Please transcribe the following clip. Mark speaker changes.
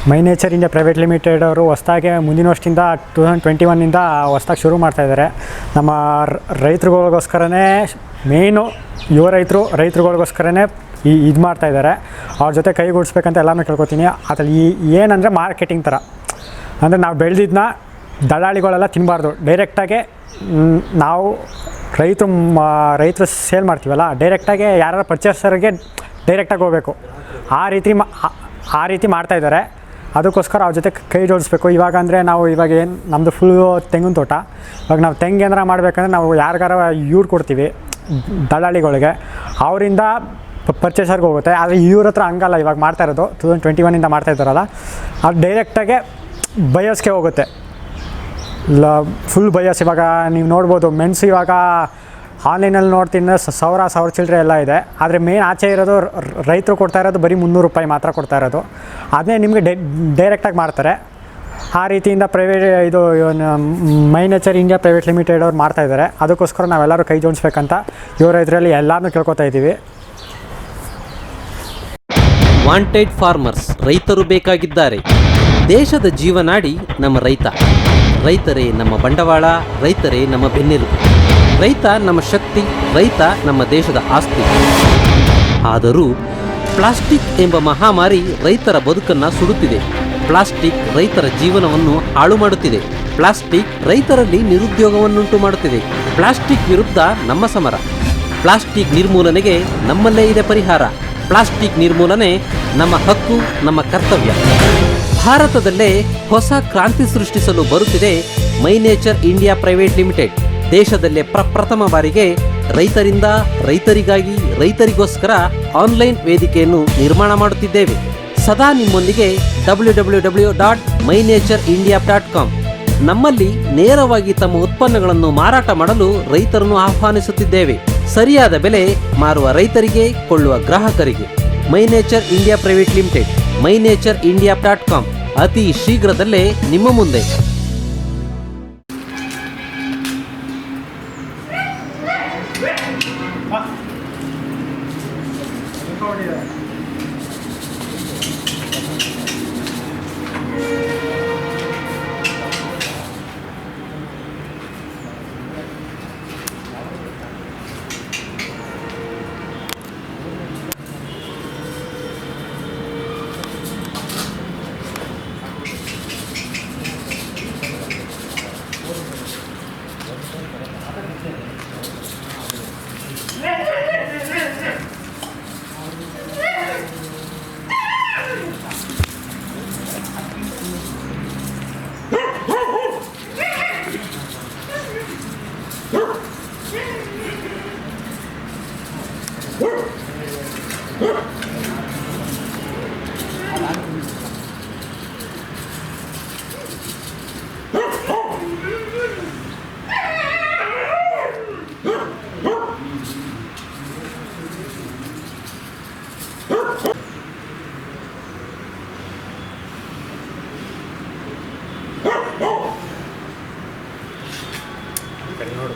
Speaker 1: ಮೈ nature India private limited ಅವರು ಹೊಸದಾಗಿ ಮುಂದಿನ ವರ್ಷದಿಂದ 2021 ಹೊಸದಾಗಿ ಶುರು ಮಾಡ್ತಾಯಿದ್ದಾರೆ. ನಮ್ಮ ರೈತರುಗಳಿಗೋಸ್ಕರನೇ ಮೇಯ್ನು ಯುವ ರೈತರುಗಳಿಗೋಸ್ಕರನೇ ಇದು ಮಾಡ್ತಾಯಿದ್ದಾರೆ. ಅವ್ರ ಜೊತೆ ಕೈಗೂಡಿಸ್ಬೇಕಂತ ಎಲ್ಲನೂ ಕೇಳ್ಕೊತೀನಿ. ಅದ್ರಲ್ಲಿ ಏನಂದರೆ ಮಾರ್ಕೆಟಿಂಗ್ ಥರ, ಅಂದರೆ ನಾವು ಬೆಳೆದಿದ್ದನ್ನ ದಲ್ಲಾಳಿಗಳೆಲ್ಲ ತಿನ್ನಬಾರ್ದು. ಡೈರೆಕ್ಟಾಗೆ ನಾವು ರೈತರು ಸೇಲ್ ಮಾಡ್ತೀವಲ್ಲ, ಡೈರೆಕ್ಟಾಗಿ ಯಾರು ಪರ್ಚೇಸರ್ಗೆ ಡೈರೆಕ್ಟಾಗಿ ಹೋಗಬೇಕು. ಆ ರೀತಿ ಮಾಡ್ತಾಯಿದ್ದಾರೆ. ಅದಕ್ಕೋಸ್ಕರ ಅವ್ರ ಜೊತೆ ಕೈ ಜೋಡಿಸ್ಬೇಕು. ಇವಾಗ ಅಂದರೆ ನಾವು ಏನು ನಮ್ಮದು ಫುಲ್ಲು ತೆಂಗಿನ ತೋಟ. ಇವಾಗ ನಾವು ತೆಂಗು ಏನಾರ ಮಾಡಬೇಕಂದ್ರೆ ನಾವು ಯಾರಿಗಾರ ಇವ್ರು ಕೊಡ್ತೀವಿ ದಲ್ಲಾಳಿಗಳಿಗೆ, ಅವರಿಂದ ಪರ್ಚೇಸರ್ಗೆ ಹೋಗುತ್ತೆ. ಆದರೆ ಇವ್ರ ಹತ್ರ ಹಂಗಲ್ಲ. ಇವಾಗ ಮಾಡ್ತಾಯಿರೋದು 2021 ಮಾಡ್ತಾಯಿದ್ದಾರಲ್ಲ, ಅದು ಡೈರೆಕ್ಟಾಗೆ ಬಯಸ್ಗೆ ಹೋಗುತ್ತೆ. ಫುಲ್ ಬಯಸ್. ಇವಾಗ ನೀವು ನೋಡ್ಬೋದು ಮೆಣಸು ಇವಾಗ ಆನ್ಲೈನಲ್ಲಿ ನೋಡ್ತೀನಿ ಸಾವಿರ ಚಿಲ್ಲರೆ ಎಲ್ಲ ಇದೆ. ಆದರೆ ಮೇನ್ ಆಚೆ ಇರೋದು ರೈತರು ಕೊಡ್ತಾ ಇರೋದು ಬರೀ 300 ರೂಪಾಯಿ ಮಾತ್ರ ಕೊಡ್ತಾ ಇರೋದು. ಅದನ್ನೇ ನಿಮಗೆ ಡೈರೆಕ್ಟಾಗಿ ಮಾಡ್ತಾರೆ. ಆ ರೀತಿಯಿಂದ ಇದು ಮೈ ನೇಚರ್ ಇಂಡಿಯಾ ಪ್ರೈವೇಟ್ ಲಿಮಿಟೆಡ್ ಅವ್ರು ಮಾಡ್ತಾಯಿದ್ದಾರೆ. ಅದಕ್ಕೋಸ್ಕರ ನಾವೆಲ್ಲರೂ ಕೈ ಜೋಡಿಸ್ಬೇಕಂತ ಇದರಲ್ಲಿ ಎಲ್ಲರೂ ಕೇಳ್ಕೊತಾ ಇದ್ದೀವಿ.
Speaker 2: ವಾಂಟೆಡ್ ಫಾರ್ಮರ್ಸ್, ರೈತರು ಬೇಕಾಗಿದ್ದಾರೆ. ದೇಶದ ಜೀವನಾಡಿ ನಮ್ಮ ರೈತರೇ ನಮ್ಮ ಬಂಡವಾಳ, ರೈತರೇ ನಮ್ಮ ಬೆನ್ನೆಲುಬು. ರೈತ ನಮ್ಮ ಶಕ್ತಿ, ರೈತ ನಮ್ಮ ದೇಶದ ಆಸ್ತಿ. ಆದರೂ ಪ್ಲಾಸ್ಟಿಕ್ ಎಂಬ ಮಹಾಮಾರಿ ರೈತರ ಬದುಕನ್ನು ಸುಡುತ್ತಿದೆ. ಪ್ಲಾಸ್ಟಿಕ್ ರೈತರ ಜೀವನವನ್ನು ಹಾಳು ಮಾಡುತ್ತಿದೆ. ಪ್ಲಾಸ್ಟಿಕ್ ರೈತರಲ್ಲಿ ನಿರುದ್ಯೋಗವನ್ನುಂಟು ಮಾಡುತ್ತಿದೆ. ಪ್ಲಾಸ್ಟಿಕ್ ವಿರುದ್ಧ ನಮ್ಮ ಸಮರ. ಪ್ಲಾಸ್ಟಿಕ್ ನಿರ್ಮೂಲನೆಗೆ ನಮ್ಮಲ್ಲೇ ಇದೆ ಪರಿಹಾರ. ಪ್ಲಾಸ್ಟಿಕ್ ನಿರ್ಮೂಲನೆ ನಮ್ಮ ಹಕ್ಕು, ನಮ್ಮ ಕರ್ತವ್ಯ. ಭಾರತದಲ್ಲೇ ಹೊಸ ಕ್ರಾಂತಿ ಸೃಷ್ಟಿಸಲು ಬರುತ್ತಿದೆ ಮೈ ನೇಚರ್ ಇಂಡಿಯಾ ಪ್ರೈವೇಟ್ ಲಿಮಿಟೆಡ್. ದೇಶದಲ್ಲೇ ಪ್ರಪ್ರಥಮ ಬಾರಿಗೆ ರೈತರಿಂದ ರೈತರಿಗಾಗಿ, ರೈತರಿಗೋಸ್ಕರ ಆನ್ಲೈನ್ ವೇದಿಕೆಯನ್ನು ನಿರ್ಮಾಣ ಮಾಡುತ್ತಿದ್ದೇವೆ. ಸದಾ ನಿಮ್ಮೊಂದಿಗೆ www.mynaturindia.com. ನಮ್ಮಲ್ಲಿ ನೇರವಾಗಿ ತಮ್ಮ ಉತ್ಪನ್ನಗಳನ್ನು ಮಾರಾಟ ಮಾಡಲು ರೈತರನ್ನು ಆಹ್ವಾನಿಸುತ್ತಿದ್ದೇವೆ. ಸರಿಯಾದ ಬೆಲೆ ಮಾರುವ ರೈತರಿಗೆ, ಕೊಳ್ಳುವ ಗ್ರಾಹಕರಿಗೆ. ಮೈ nature India private limited, mynaturindia.com ಅತಿ ಶೀಘ್ರದಲ್ಲೇ ನಿಮ್ಮ ಮುಂದೆ.
Speaker 1: ನೋಡು.